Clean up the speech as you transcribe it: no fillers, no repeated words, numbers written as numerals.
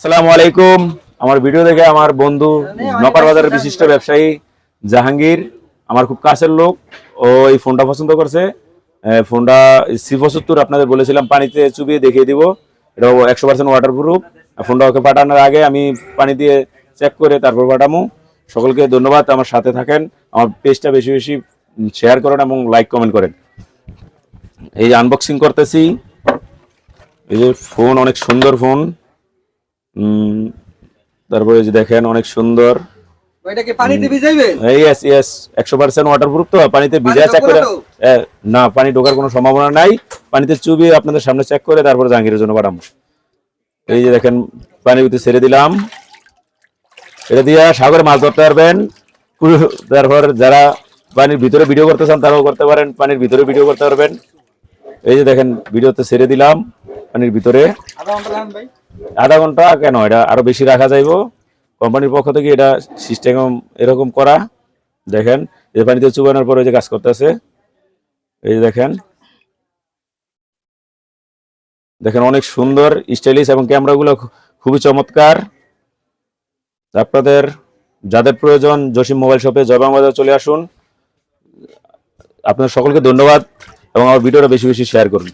আসসালামু আলাইকুম। আমার ভিডিও দেখে আমার বন্ধু নপার বাজারের বিশিষ্ট ব্যবসায়ী জাহাঙ্গীর, আমার খুব কাছের লোক, ও এই ফোনটা পছন্দ করছে। ফোনটা C75 আপনাদের বলেছিলাম পানিতে চুবিয়ে দেখিয়ে দিব। এটা 100% ওয়াটারপ্রুফ। ফোনটা ওকে পাঠানোর আগে আমি পানি দিয়ে চেক করে তারপর পাঠাবো। সকলকে ধন্যবাদ, আমার সাথে থাকেন, আমার পেজটা বেশি বেশি শেয়ার করেন এবং লাইক কমেন্ট করেন। এই যে আনবক্সিং করতেছি, এই যে ফোন, অনেক সুন্দর ফোন। তারপরে যে দেখেন অনেক সুন্দর। ওইটা কি পানিতে ভিজাইবে? Yes yes, 100% waterproof. তো পানিতে ভিজা চেক করে না, পানি ঢোকার কোনো সম্ভাবনা নাই। পানিতে চুবিয়ে আপনাদের সামনে চেক করে তারপর জাহাঙ্গীরের জন্য পাঠাবো। এই যে দেখেন পানির ভিতরে ছেড়ে দিলাম। এটা দিয়ে সাগরে মাছ ধরতে পারবেন। তারপর যারা পানির ভিতরে ভিডিও করতে চান তারাও করতে পারেন, পানির ভিতরে ভিডিও করতে পারবেন। এই যে দেখেন ভিডিওতে ছেড়ে দিলাম পানির ভিতরে। আধা ঘন্টা কেন, এটা আরো বেশি রাখা যাইবো। কোম্পানির পক্ষ থেকে এটা সিস্টেম এরকম করা। দেখেন এই পানিতে চুবানোর পরে যে কাজ করতেছে। এই যে দেখেন দেখেন অনেক সুন্দর স্টাইলিশ এবং ক্যামেরাগুলো খুবই চমৎকার। আপনাদের যাদের প্রয়োজন জসিম মোবাইল শপে জয়বাংলা চলে আসুন। আপনাদের সকলকে ধন্যবাদ এবং আমার ভিডিওটা বেশি বেশি শেয়ার করুন।